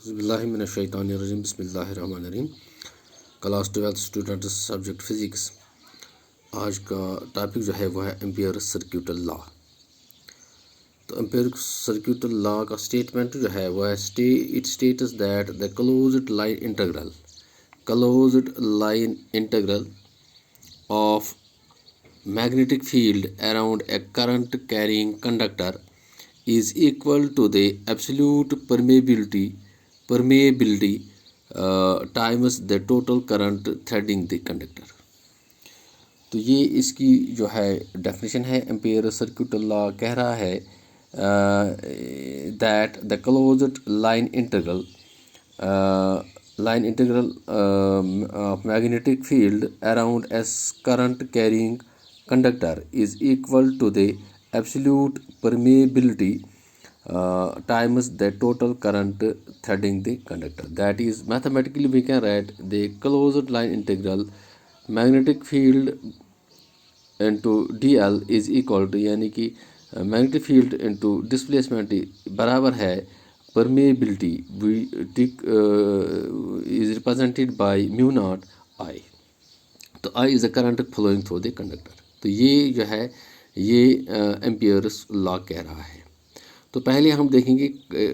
बिस्मिल्लाहिर्रहमानिर्रहीम बिस्मिल्लाहिर्रहमानिर्रहीम। Class 12 students subject physics. आज का टॉपिक जो है वो है एम्पियर्स सर्क्यूटल लॉ। तो एम्पियर्स सर्क्यूटल लॉ का स्टेटमेंट जो है वो है it states that the closed line integral of magnetic field around a current carrying conductor is equal to the absolute permeability times the total current threading the conductor। तो ये इसकी जो है डेफिनेशन है। एम्पियर सर्क्यूटल लॉ कह रहा है that the closed line integral of magnetic field around a current carrying conductor is equal to the absolute permeability times the total current threading the conductor. That is, mathematically we can write the closed line integral magnetic field into dl is equal to, यानी कि magnetic field into displacement बराबर है permeability is represented by mu naught I। तो I is the current flowing through the conductor। तो ये जो है ये एम्पियर्स लॉ कह रहा है। तो पहले हम देखेंगे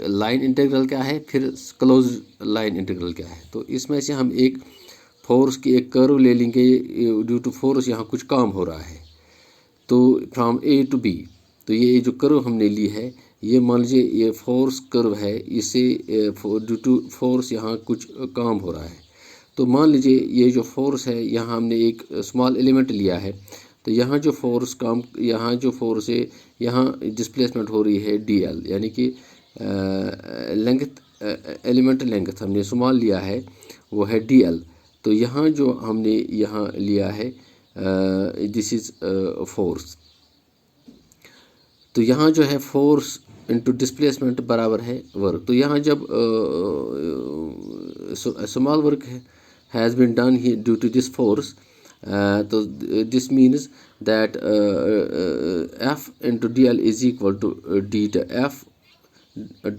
लाइन इंटीग्रल क्या है, फिर क्लोज लाइन इंटीग्रल क्या है। तो इसमें से हम एक फोर्स की एक कर्व ले लेंगे। ड्यू टू फोर्स यहाँ कुछ काम हो रहा है, तो फ्रॉम ए टू बी। तो ये जो कर्व हमने ली है, ये मान लीजिए ये फोर्स कर्व है, इसे ड्यू टू फोर्स यहाँ कुछ काम हो रहा है। तो मान लीजिए ये जो फोर्स है, यहाँ हमने एक स्मॉल एलिमेंट लिया है। तो यहाँ जो फोर्स है, यहाँ डिस्प्लेसमेंट हो रही है dl, यानी कि लेंथ, एलिमेंट लेंथ हमने स्मॉल लिया है वो है dl। तो यहाँ जो हमने यहाँ लिया है दिस इज़ फोर्स। तो यहाँ जो है फोर्स इनटू डिस्प्लेसमेंट बराबर है वर्क। तो यहाँ जब small work has been done ही ड्यू टू दिस फोर्स, तो this means that f into dl is equal to f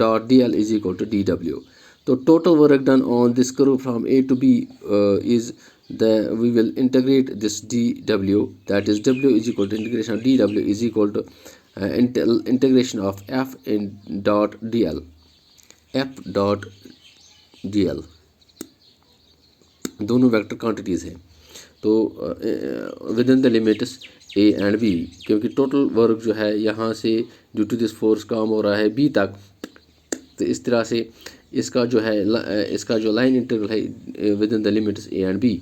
dot dl is equal to dw। तो total work done on this curve from a to b is we will integrate this dw, that is w is equal to integration of dw is equal to integration of f in dot dl, f dot dl। दोनों vector quantities हैं। तो with in the limits A and B, क्योंकि total work जो है यहाँ से due to this force काम हो रहा है बी तक। तो इस तरह से इसका जो लाइन इंटीग्रल है with in the limits A and B,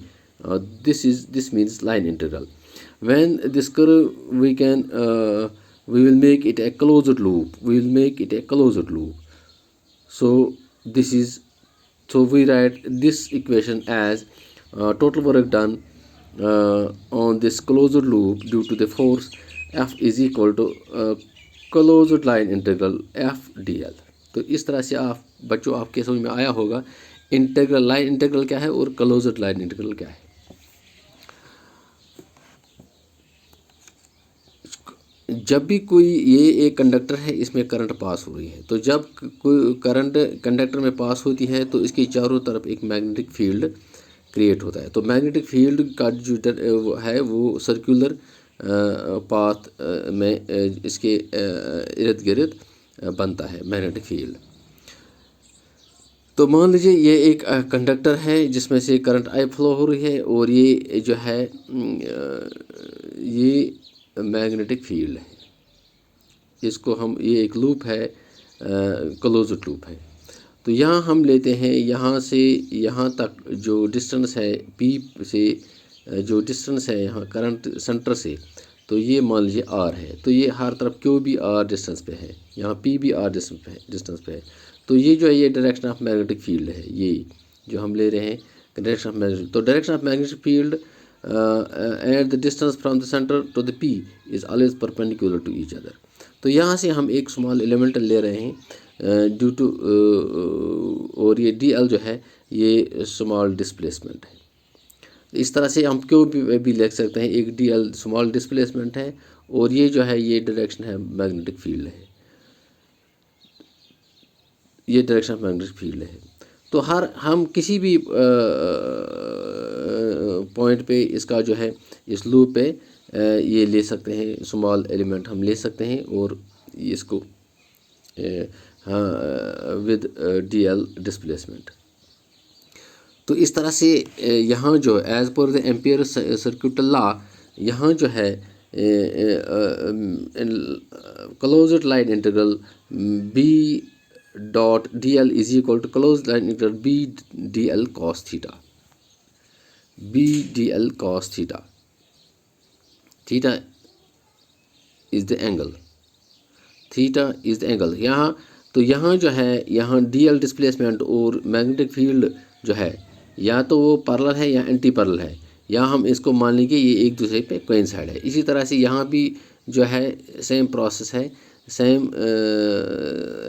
this means line integral. When this curve we will make it a closed loop, so we write this equation as total work done on this closed loop due to the force F is equal to closed line integral f dl। तो इस तरह से आप बच्चों आपके समझ में आया होगा इंटीग्रल लाइन इंटीग्रल क्या है और क्लोज्ड लाइन इंटीग्रल क्या है। जब भी कोई ये एक कंडक्टर है, इसमें करंट पास हो रही है, तो जब कोई करंट कंडक्टर में पास होती है तो इसके चारों तरफ एक मैग्नेटिक फील्ड क्रिएट होता है। तो मैग्नेटिक फील्ड का जो है वो सर्कुलर पाथ में इसके इर्द गिर्द बनता है मैग्नेटिक फील्ड। तो मान लीजिए ये एक कंडक्टर है जिसमें से करंट आई फ्लो हो रही है, और ये जो है ये मैग्नेटिक फील्ड है। इसको हम, ये एक लूप है, क्लोज्ड लूप है। तो यहाँ हम लेते हैं यहाँ से यहाँ तक जो डिस्टेंस है P से, जो डिस्टेंस है यहाँ करंट सेंटर से, तो ये मान लीजिए R है। तो ये हर तरफ Q भी R डिस्टेंस पे है, यहाँ P भी R डिस्टेंस पे है। तो ये जो है ये डायरेक्शन ऑफ मैग्नेटिक फील्ड है, ये जो हम ले रहे हैं डायरेक्शन ऑफ मैग्नेटिक। तो direction of magnetic field and the distance from the center to the P is always perpendicular to each other। तो यहाँ से हम एक स्मॉल एलिमेंट ले रहे हैं ड्यू टू, और ये dl जो है ये स्मॉल डिस्प्लेसमेंट है। इस तरह से हम क्यों भी लिख सकते हैं, एक dl स्मॉल डिस्प्लेसमेंट है और ये जो है ये डायरेक्शन है मैग्नेटिक फील्ड है, ये डायरेक्शन ऑफ मैग्नेटिक फील्ड है। तो हम किसी भी पॉइंट पे इसका जो है इस लूप पे ये ले सकते हैं, स्मॉल एलिमेंट हम ले सकते हैं और इसको विद DL डिस्प्लेसमेंट। तो इस तरह से यहाँ जो as per the ampere circuit law यहाँ जो है closed line integral B.dl is equal to closed line integral B.dl cos theta, B.dl cos theta, theta is the angle, theta is the angle. यहाँ तो यहाँ जो है यहाँ DL डिस्प्लेसमेंट और मैग्नेटिक फील्ड जो है या तो वो पैरेलल है या एंटी पैरेलल है, या हम इसको मान लेंगे ये एक दूसरे पे कोइंसाइड है। इसी तरह से यहाँ भी जो है सेम प्रोसेस है, सेम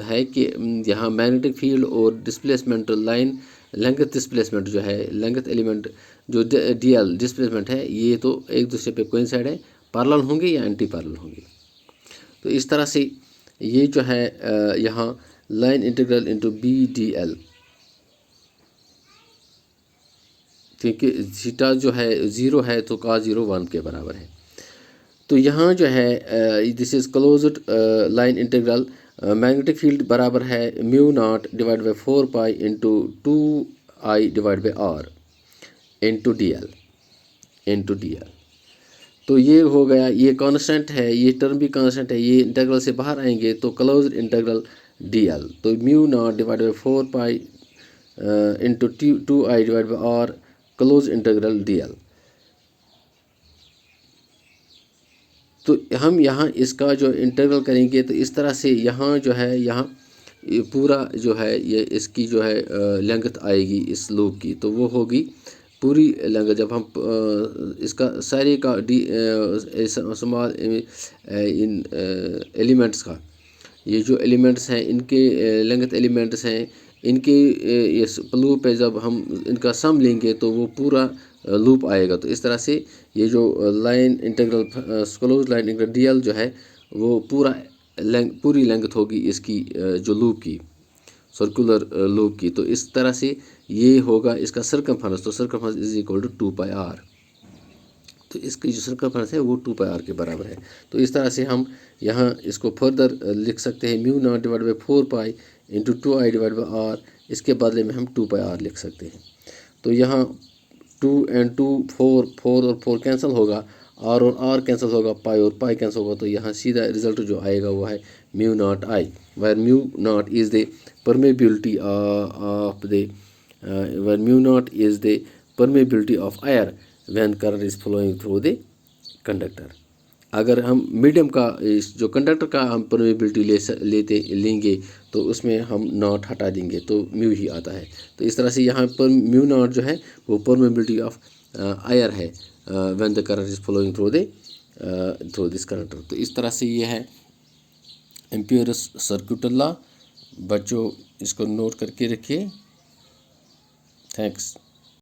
है कि यहाँ मैग्नेटिक फील्ड और डिस्प्लेसमेंट लाइन लेंथ डिस्प्लेसमेंट जो है, लेंथ एलिमेंट जो DL डिस्प्लेसमेंट है, ये तो एक दूसरे पे कोइंसाइड है, पैरेलल होंगे या एंटी पैरेलल होंगे। तो इस तरह से ये जो है यहाँ लाइन इंटीग्रल इनटू B.dl, क्योंकि थीटा जो है 0 है तो cos 0 1 के बराबर है। तो यहाँ जो है this is closed line integral, magnetic field बराबर है mu not divide by 4 pi into 2I divide by R into DL। तो ये हो गया, ये कांस्टेंट है, ये टर्म भी कांस्टेंट है, ये इंटीग्रल से बाहर आएंगे तो क्लोज्ड इंटीग्रल DL, तो mu naught divide by 4 pi into 2I divide by R close integral DL। तो हम यहाँ इसका जो इंटीग्रल करेंगे तो इस तरह से यहाँ जो है यहाँ ये पूरा जो है ये इसकी जो है लेंथ आएगी इस लूप की, तो वो होगी पूरी लेंथ। जब हम इसका सारे का स्मॉल इन एलिमेंट्स का, ये जो एलिमेंट्स हैं इनके लेंथ एलिमेंट्स हैं, इनके इस लूप पे जब हम इनका सम लेंगे तो वो पूरा लूप आएगा। तो इस तरह से ये जो line integral close line integral DL जो है वो पूरी लेंथ होगी इसकी जो लूप की, सर्कुलर लूप की। तो इस तरह से ये होगा इसका सर्कमफरेंस, तो circumference is equal to 2πr, तो इसकी जो सर्कमफरेंस है वो 2πr के बराबर है। तो इस तरह से हम यहाँ इसको फर्दर लिख सकते हैं mu naught divide by 4 pi into 2I divide by R, इसके बदले में हम 2πr लिख सकते हैं। तो यहाँ 2 and 2 4 और 4 कैंसिल होगा, R और R कैंसिल होगा, पाई और पाई कैंसिल होगा, तो यहाँ सीधा रिजल्ट जो आएगा वो है mu naught I, where mu naught is the permeability of the where mu naught is the permeability of air when current is flowing through the conductor. अगर हम मीडियम का इस जो कंडक्टर का हम परमेबिलिटी लेंगे तो उसमें हम नॉट हटा देंगे तो म्यू ही आता है। तो इस तरह से यहाँ पर म्यू नॉट जो है वो परमेबिलिटी ऑफ एयर है when the current is flowing through this conductor. तो इस तरह से ये है एम्पियर्स सर्किट लॉ। बच्चों इसको नोट करके रखिए। थैंक्स।